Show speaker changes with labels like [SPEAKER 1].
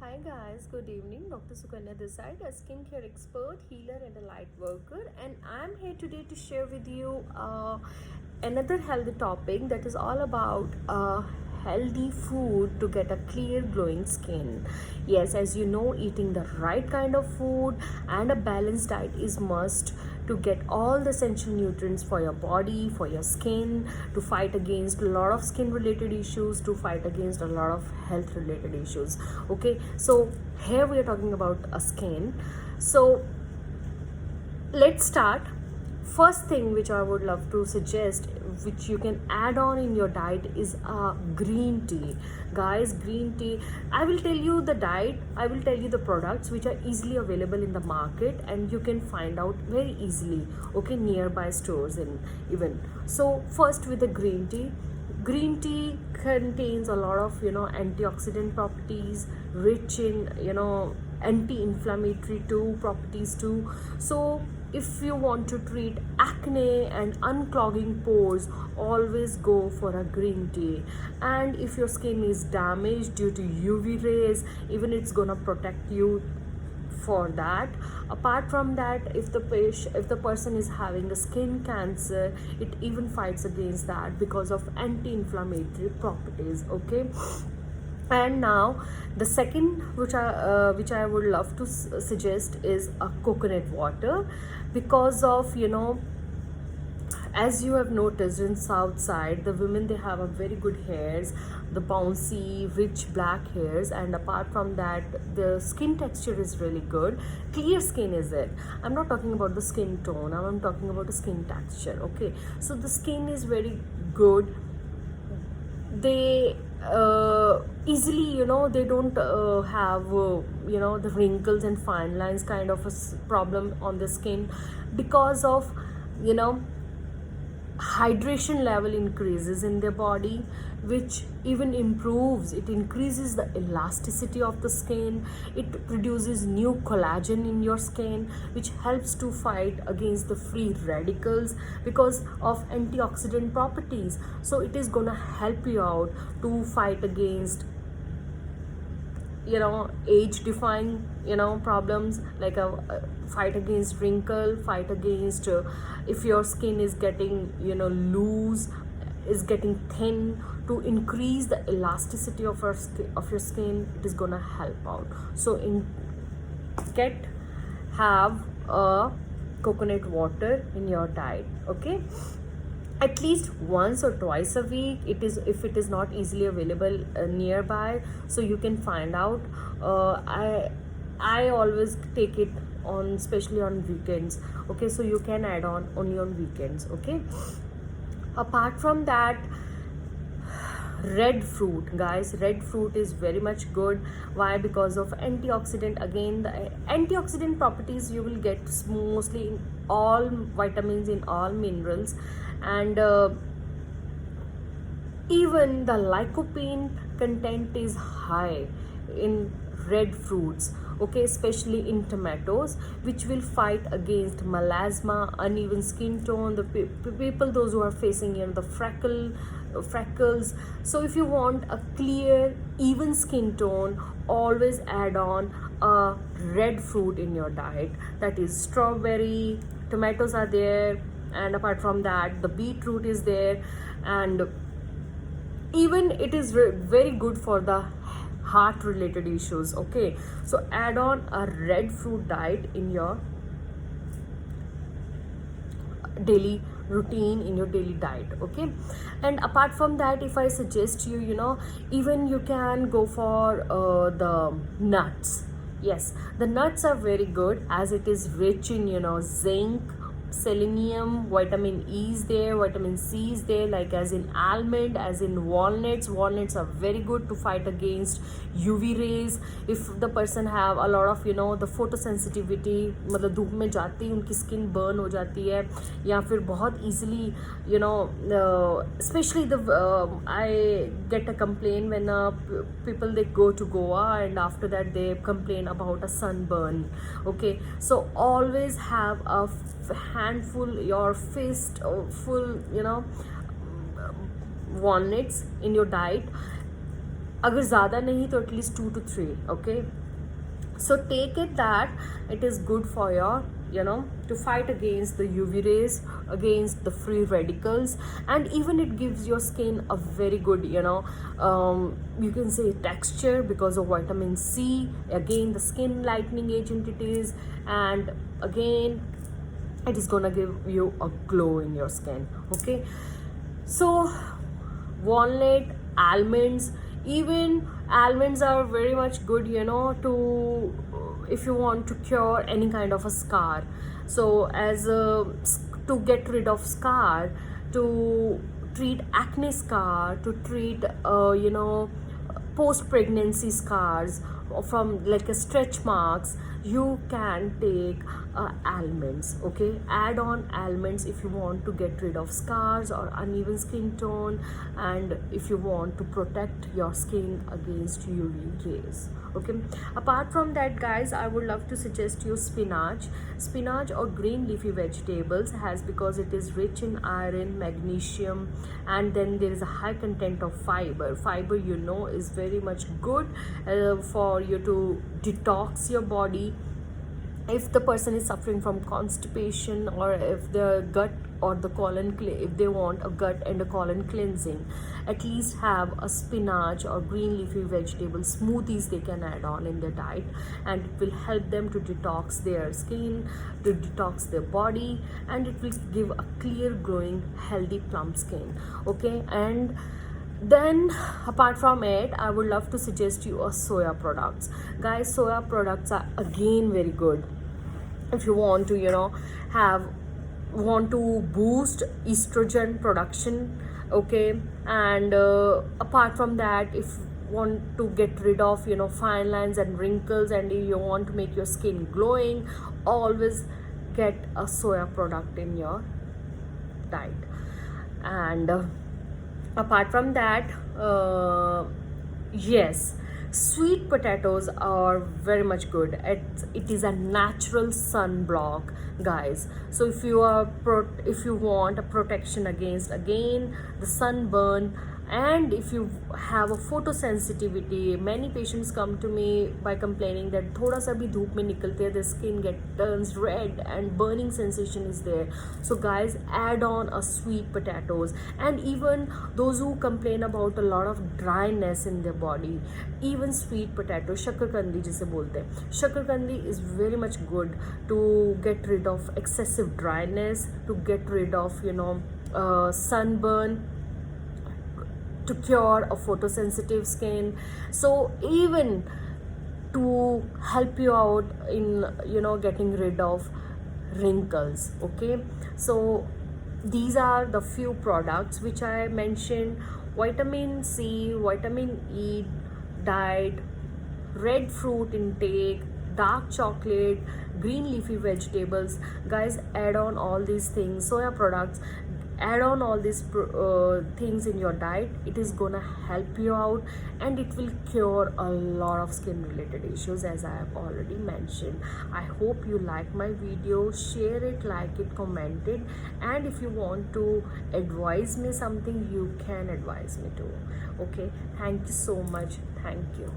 [SPEAKER 1] Hi guys, good evening. Dr. Sukanya this side, a skincare expert, healer, and a light worker, and I'm here today to share with you another healthy topic that is all about healthy food to get a clear, glowing skin. Yes, as you know, eating the right kind of food and a balanced diet is must to get all the essential nutrients for your body, for your skin, to fight against a lot of skin related issues, to fight against a lot of health related issues. Okay, so here we are talking about a skin. So let's start. First thing which I would love to suggest, which you can add on in your diet, is green tea. Guys, green tea, I will tell you the diet, I will tell you the products which are easily available in the market and you can find out very easily, okay, nearby stores and even. So first with the green tea contains a lot of antioxidant properties, rich in anti-inflammatory too properties too. So if you want to treat acne and unclogging pores, always go for a green tea. And if your skin is damaged due to UV rays, even it's gonna protect you for that. Apart from that, if the person is having a skin cancer, it even fights against that because of anti-inflammatory properties. Okay, and now the second which I would love to suggest is a coconut water, because of as you have noticed in south side, the women, they have a very good hairs, the bouncy rich black hairs, and apart from that the skin texture is really good, clear skin is it. I'm not talking about the skin tone, I'm talking about the skin texture. Okay, so the skin is very good. They easily, they don't have the wrinkles and fine lines kind of a problem on the skin, because of you know hydration level increases in their body, which even improves, it increases the elasticity of the skin, it produces new collagen in your skin, which helps to fight against the free radicals because of antioxidant properties. So it is gonna help you out to fight against age defying problems, like a fight against wrinkle, fight against if your skin is getting loose, is getting thin, to increase the elasticity of your skin, it is gonna help out. So have a coconut water in your diet. Okay, at least once or twice a week, it is, if it is not easily available nearby, so you can find out. I always take it on, especially on weekends. Okay, so you can add on only on weekends. Okay, apart from that, red fruit, guys, red fruit is very much good. Why? Because of antioxidant. Again, the antioxidant properties you will get mostly in all vitamins, in all minerals, and even the lycopene content is high in red fruits. Okay, especially in tomatoes, which will fight against melasma, uneven skin tone, the people, those who are facing the freckles. So if you want a clear even skin tone, always add on a red fruit in your diet, that is strawberry, tomatoes are there, and apart from that the beetroot is there, and even it is very good for the heart related issues. Okay, so add on a red fruit diet in your daily routine, in your daily diet. Okay, and apart from that, if I suggest you, even you can go for the nuts. Yes, the nuts are very good, as it is rich in zinc, selenium, vitamin E is there, vitamin C is there, like as in almond, as in walnuts are very good to fight against UV rays. If the person have a lot of the photosensitivity, मतलब धूप में जाती उनकी skin burn हो जाती है, या फिर बहुत easily especially I get a complaint when people, they go to Goa and after that they complain about a sunburn. Okay, so always have a handful, your fist full walnuts in your diet. अगर ज़्यादा नहीं तो at least 2 to 3. Okay, so take it that it is good for your, to fight against the UV rays, against the free radicals, and even it gives your skin a very good, you can say texture because of vitamin C. Again, the skin lightening agent it is, and again it is gonna give you a glow in your skin. Okay, so walnut, almonds, even almonds are very much good, to if you want to cure any kind of a scar. So as to get rid of scar, to treat acne scar, to treat post pregnancy scars from like a stretch marks, you can take almonds. Okay, add on almonds if you want to get rid of scars or uneven skin tone, and if you want to protect your skin against UV rays. Okay, apart from that guys, I would love to suggest you spinach or green leafy vegetables has, because it is rich in iron, magnesium, and then there is a high content of fiber. Is very much good for you to detox your body. If the person is suffering from constipation, or if the gut or the colon, if they want a gut and a colon cleansing, at least have a spinach or green leafy vegetable smoothies they can add on in their diet, and it will help them to detox their skin, to detox their body, and it will give a clear, glowing, healthy, plump skin. Okay, and then apart from it, I would love to suggest you a soya products. Guys, soya products are again very good if you want to want to boost estrogen production. Okay, and apart from that, if you want to get rid of fine lines and wrinkles, and you want to make your skin glowing, always get a soya product in your diet. And apart from that, yes, sweet potatoes are very much good. It is a natural sunblock, guys. So if you want a protection against again the sunburn, and if you have a photosensitivity, many patients come to me by complaining that thoda sa bhi dhoop mein nikalte hai, their skin turns red and burning sensation is there. So guys, add on a sweet potatoes. And even those who complain about a lot of dryness in their body, even sweet potato, shakarkandi jise bolte hain, shakarkandi is very much good to get rid of excessive dryness, to get rid of sunburn, to cure a photosensitive skin. So even to help you out in getting rid of wrinkles. Okay, so these are the few products which I mentioned: vitamin C, vitamin E diet, red fruit intake, dark chocolate, green leafy vegetables. Guys, add on all these things, soya products, add on all these things in your diet. It is gonna help you out, and it will cure a lot of skin related issues, as I have already mentioned. I hope you like my video. Share it, like it, comment it, and if you want to advise me something, you can advise me too. Okay, thank you so much. Thank you.